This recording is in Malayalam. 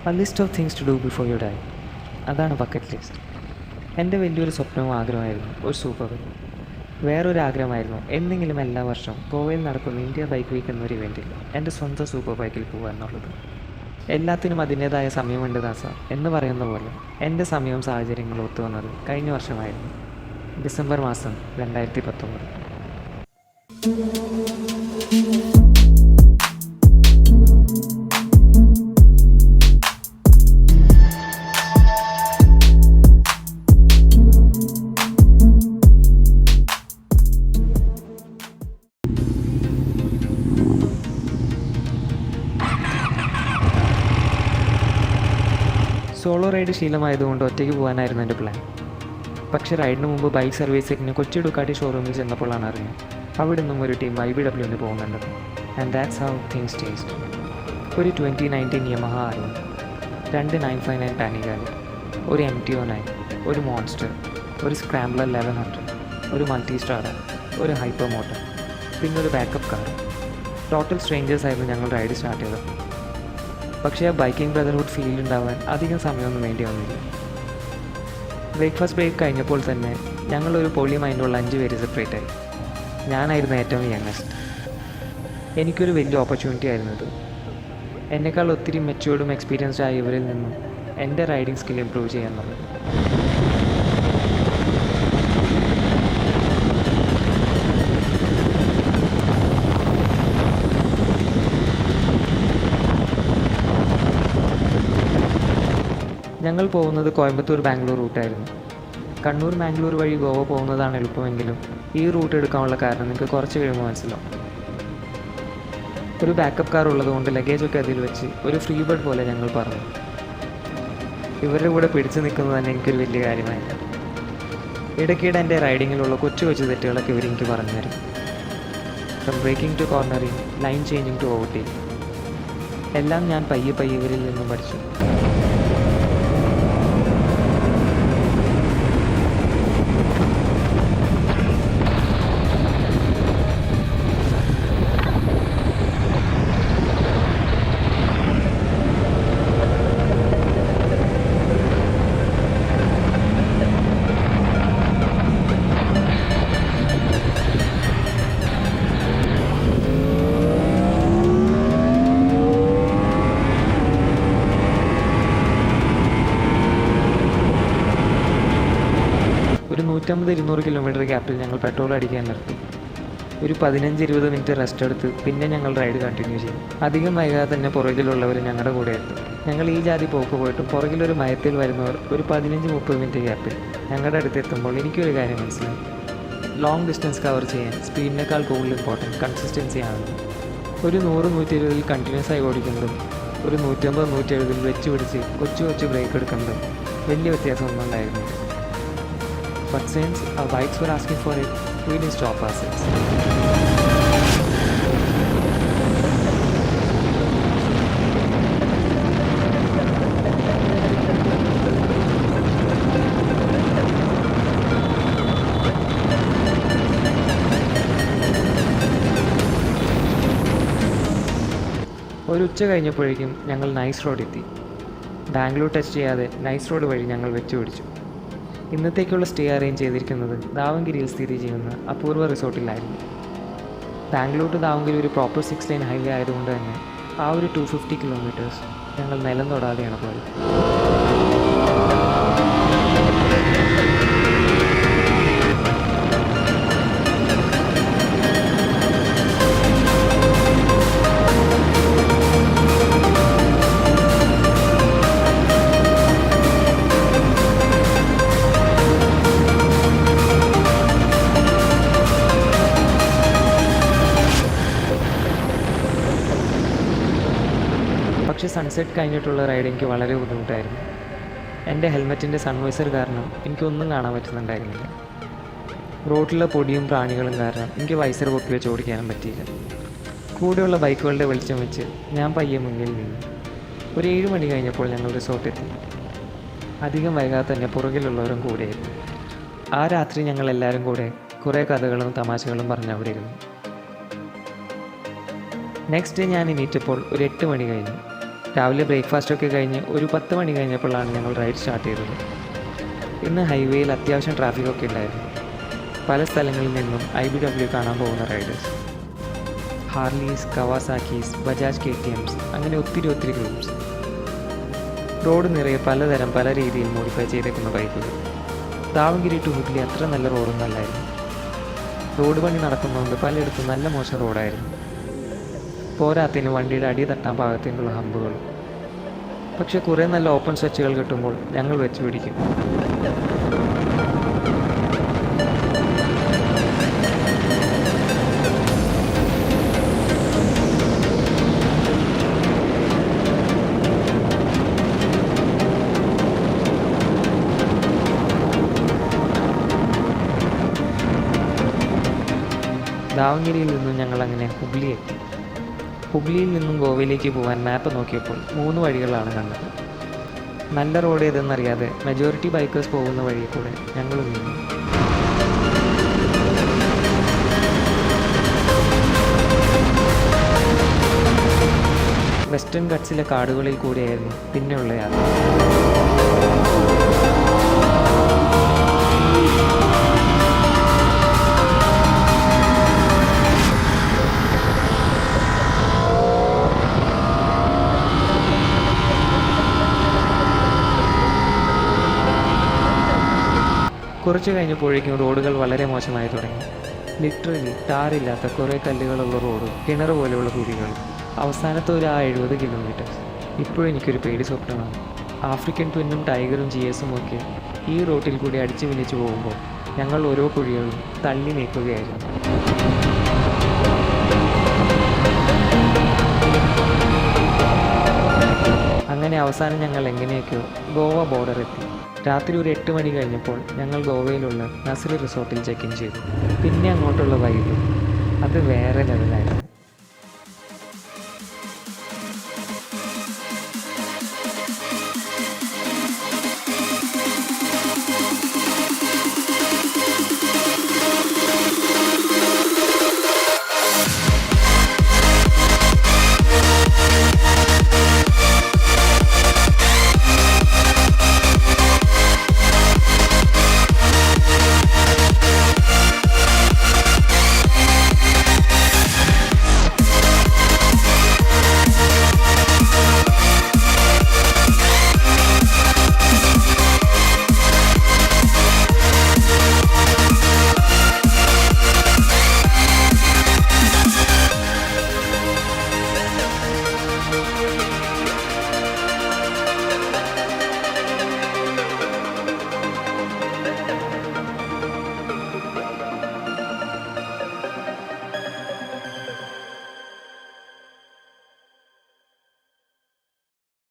A list of things to do before you die. അതാണ് ബക്കറ്റ് ലിസ്റ്റ്. എൻ്റെ വലിയൊരു സ്വപ്നവും ആഗ്രഹമായിരുന്നു ഒരു സൂപ്പർ ബൈക്ക്. വേറൊരു ആഗ്രഹമായിരുന്നു എന്തെങ്കിലും എല്ലാ വർഷവും ഗോവയിൽ നടക്കുന്ന ഇന്ത്യ ബൈക്ക് വീക്ക് എന്നൊരു ഇവൻറ്റിൽ എൻ്റെ സ്വന്തം സൂപ്പർ ബൈക്കിൽ പോകുക എന്നുള്ളത്. എല്ലാത്തിനും അതിൻ്റേതായ സമയമുണ്ട് ദാസ എന്ന് പറയുന്ന പോലെ എൻ്റെ സമയവും സാഹചര്യങ്ങളും ഒത്തുവന്നത് കഴിഞ്ഞ വർഷമായിരുന്നു, ഡിസംബർ മാസം 2019. സോളോ റൈഡ് ശീലമായതുകൊണ്ട് ഒറ്റയ്ക്ക് പോകാനായിരുന്നു എൻ്റെ പ്ലാൻ. പക്ഷേ റൈഡിന് മുമ്പ് ബൈക്ക് സർവീസിങ്ങിന് കൊച്ചി ഡുക്കാട്ടി ഷോറൂമിൽ ചെന്നപ്പോഴാണ് അറിഞ്ഞത് അവിടെ നിന്നും ഒരു ടീം IBWന് പോകുന്നുണ്ട്. And that's how things changed. ഒരു 2019 യമഹ R1, 2 959 പാനിഗാലി, ഒരു MT09, ഒരു മോൺസ്റ്റർ, ഒരു സ്ക്രാംബ്ലർ 1100, ഒരു മൾട്ടി സ്റ്റാർ, ഒരു ഹൈപ്പർ മോട്ടർ, പിന്നെ ഒരു ബാക്കപ്പ് കാർ. ടോട്ടൽ സ്ട്രേഞ്ചേഴ്സ് ആയിരുന്നു ഞങ്ങൾ റൈഡ് സ്റ്റാർട്ട് ചെയ്തത്. പക്ഷേ ആ ബൈക്കിംഗ് ബ്രദർഹുഡ് ഫീൽ ഉണ്ടാവാൻ അധികം സമയമൊന്നും വേണ്ടി വന്നില്ല. ബ്രേക്ക്ഫാസ്റ്റ് ബ്രേക്ക് കഴിഞ്ഞപ്പോൾ തന്നെ ഞങ്ങളൊരു പൊളി മൈൻഡുള്ള 5 പേര് സെപ്പറേറ്റ് ആയി. ഞാനായിരുന്നു ഏറ്റവും യങ്ങസ്റ്റ്. എനിക്കൊരു വലിയ ഓപ്പർച്യൂണിറ്റി ആയിരുന്നത്. എന്നെക്കാൾ ഒത്തിരി മെച്യൂർഡും എക്സ്പീരിയൻസ്ഡ് ആയ ഇവരിൽ നിന്നും എൻ്റെ റൈഡിങ് സ്കിൽ ഇമ്പ്രൂവ് ചെയ്യാന്നുള്ളത്. ഞങ്ങൾ പോകുന്നത് കോയമ്പത്തൂർ ബാംഗ്ലൂർ റൂട്ടായിരുന്നു. കണ്ണൂർ മാംഗ്ലൂർ വഴി ഗോവ പോകുന്നതാണ് എളുപ്പമെങ്കിലും ഈ റൂട്ട് എടുക്കാനുള്ള കാരണം നിങ്ങൾക്ക് കുറച്ച് കഴിയുമ്പോൾ മനസ്സിലാവും. ഒരു ബാക്കപ്പ് കാർ ഉള്ളതുകൊണ്ട് ലഗേജൊക്കെ അതിൽ വെച്ച് ഒരു ഫ്രീ ബേർഡ് പോലെ ഞങ്ങൾ പറഞ്ഞു. ഇവരുടെ കൂടെ പിടിച്ചു നിൽക്കുന്നത് തന്നെ എനിക്കൊരു വലിയ കാര്യമായില്ല. ഇടയ്ക്കിടെ എൻ്റെ റൈഡിങ്ങിലുള്ള കൊച്ചു കൊച്ചു തെറ്റുകളൊക്കെ ഇവരെനിക്ക് പറഞ്ഞു തരും. From braking to cornering, lane changing to overtake, എല്ലാം ഞാൻ പയ്യെ ഇവരിൽ നിന്നും പഠിച്ചു. ഒരു 150-200 കിലോമീറ്റർ ഗ്യാപ്പിൽ ഞങ്ങൾ പെട്രോൾ അടിക്കാൻ നിർത്തി. ഒരു 15-20 മിനിറ്റ് റെസ്റ്റ് എടുത്ത് പിന്നെ ഞങ്ങൾ റൈഡ് കണ്ടിന്യൂ ചെയ്യും. അധികം വൈകാതെ തന്നെ പുറകിലുള്ളവർ ഞങ്ങളുടെ കൂടെ എത്തും. ഞങ്ങൾ ഈ ജാതി പോക്ക് പോയിട്ടും പുറകിലൊരു മയത്തിൽ വരുന്നവർ ഒരു 15-30 മിനിറ്റ് ഗ്യാപ്പിൽ ഞങ്ങളുടെ അടുത്ത് എത്തുമ്പോൾ എനിക്കൊരു കാര്യം മനസ്സിലായി. ലോങ് ഡിസ്റ്റൻസ് കവർ ചെയ്യാൻ സ്പീഡിനേക്കാൾ കൂടുതൽ ഇമ്പോർട്ടൻറ്റ് കൺസിസ്റ്റൻസി ആണ്. ഒരു 100-120 കണ്ടിന്യൂസ് ആയി ഓടിക്കുന്നതും ഒരു 150-170 വെച്ച് പിടിച്ച് കൊച്ചു ബ്രേക്ക് എടുക്കുന്നതും വലിയ വ്യത്യാസമൊന്നും ഉണ്ടായിരുന്നു. But since our bikes were asking for it, we didn't stop ourselves. ഒരു ഉച്ച കഴിഞ്ഞപ്പോഴേക്കും ഞങ്ങൾ നൈസ് റോഡ് എത്തി. ബാംഗ്ലൂർ ടച്ച് ചെയ്യാതെ നൈസ് റോഡ് വഴി ഞങ്ങൾ വെച്ച് പിടിച്ചു. ഇന്നത്തേക്കുള്ള സ്റ്റേ അറേഞ്ച് ചെയ്തിരിക്കുന്നത് ദാവങ്കിരിയിൽ സ്ഥിതി ചെയ്യുന്ന അപൂർവ റിസോർട്ടിലായിരുന്നു. ബാംഗ്ലൂർ ടു ദാവങ്കിരി ഒരു പ്രോപ്പർ 6 ലൈൻ ഹൈവേ ആയതുകൊണ്ട് തന്നെ ആ ഒരു 250 കിലോമീറ്റേഴ്സ് ഞങ്ങൾ നിലം തൊടാതെയാണ് പോയത്. പക്ഷേ സൺസെറ്റ് കഴിഞ്ഞിട്ടുള്ള റൈഡ് എനിക്ക് വളരെ ബുദ്ധിമുട്ടായിരുന്നു. എൻ്റെ ഹെൽമെറ്റിൻ്റെ സൺവൈസർ കാരണം എനിക്കൊന്നും കാണാൻ പറ്റുന്നുണ്ടായിരുന്നില്ല. റോഡിലെ പൊടിയും പ്രാണികളും കാരണം എനിക്ക് വൈസർ പൊക്കി വെച്ച് ഓടിക്കാനും പറ്റിയില്ല. കൂടെയുള്ള ബൈക്കുകളുടെ വെളിച്ചം വെച്ച് ഞാൻ പയ്യെ മുന്നിൽ നിന്നു. ഒരു 7 മണി കഴിഞ്ഞപ്പോൾ ഞങ്ങൾ റിസോർട്ടെത്തി. അധികം വൈകാതെ തന്നെ പുറകിലുള്ളവരും കൂടെയായിരുന്നു. ആ രാത്രി ഞങ്ങൾ എല്ലാവരും കൂടെ കുറേ കഥകളും തമാശകളും പറഞ്ഞ് അവിടെ ഇരുന്നു. നെക്സ്റ്റ് ഡേ ഞാൻ എണീറ്റപ്പോൾ ഒരു 8 മണി കഴിഞ്ഞു. രാവിലെ ബ്രേക്ക്ഫാസ്റ്റൊക്കെ കഴിഞ്ഞ് ഒരു 10 മണി കഴിഞ്ഞപ്പോഴാണ് ഞങ്ങൾ റൈഡ് സ്റ്റാർട്ട് ചെയ്തത്. ഇന്ന് ഹൈവേയിൽ അത്യാവശ്യം ട്രാഫിക്കൊക്കെ ഉണ്ടായിരുന്നു. പല സ്ഥലങ്ങളിൽ നിന്നും IBW കാണാൻ പോകുന്ന റൈഡേഴ്സ്, ഹാർലീസ്, കവാസാക്കീസ്, ബജാജ് KTMs, അങ്ങനെ ഒത്തിരി ഗ്രൂപ്പ്സ്. റോഡ് നിറയെ പലതരം പല രീതിയിൽ മോഡിഫൈ ചെയ്തേക്കുന്ന ബൈക്കുകൾ. ദാവൺഗിരി ടു ഹുഗ്ലി അത്ര നല്ല റോഡൊന്നും അല്ലായിരുന്നു. റോഡ് പണി നടക്കുന്നതുകൊണ്ട് പലയിടത്തും നല്ല മോശം റോഡായിരുന്നു. പോരാത്തിന് വണ്ടിയുടെ അടി തട്ടാൻ പാകത്തിനുള്ള ഹമ്പുകൾ. പക്ഷെ കുറേ നല്ല ഓപ്പൺ സ്ട്രെച്ചുകൾ കിട്ടുമ്പോൾ ഞങ്ങൾ വെച്ച് പിടിക്കും. ദാവൺഗിരിയിൽ നിന്നും ഞങ്ങൾ അങ്ങനെ ഹുഗ്ലി എത്തി. ഹുഗ്ലിയിൽ നിന്നും ഗോവയിലേക്ക് പോകാൻ മാപ്പ് നോക്കിയപ്പോൾ 3 വഴികളാണ് കണ്ടത്. നല്ല റോഡ് ഏതെന്നറിയാതെ മെജോറിറ്റി ബൈക്കേഴ്സ് പോകുന്ന വഴിയിൽ കൂടെ ഞങ്ങൾ നീങ്ങി. വെസ്റ്റേൺ ഗട്ട്സിലെ കാടുകളിൽ കൂടിയായിരുന്നു പിന്നെയുള്ള യാത്ര. കുറച്ച് കഴിഞ്ഞപ്പോഴേക്കും റോഡുകൾ വളരെ മോശമായി തുടങ്ങി. ലിറ്ററലി ടാറില്ലാത്ത കുറേ കല്ലുകളുള്ള റോഡ്, കിണർ പോലെയുള്ള കുഴികൾ. അവസാനത്തെ ഒരു 70 കിലോമീറ്റേഴ്സ് ഇപ്പോഴും എനിക്കൊരു പേടി സ്വപ്നമാണ്. ആഫ്രിക്കൻ ട്വിന്നും ടൈഗറും GSും ഒക്കെ ഈ റോട്ടിൽ കൂടി അടിച്ചു വിളിച്ചു പോകുമ്പോൾ ഞങ്ങൾ ഓരോ കുഴികളും തള്ളി നീക്കുകയായിരുന്നു. അങ്ങനെ അവസാനം ഞങ്ങൾ എങ്ങനെയൊക്കെയോ ഗോവ ബോർഡർ എത്തി. രാത്രി ഒരു 8 മണി കഴിഞ്ഞപ്പോൾ ഞങ്ങൾ ഗോവയിലുള്ള നസ്രി റിസോർട്ടിൽ ചെക്ക് ഇൻ ചെയ്തു. പിന്നെ അങ്ങോട്ടുള്ള വൈബ് അത് വേറെ ലെവലായിരുന്നു.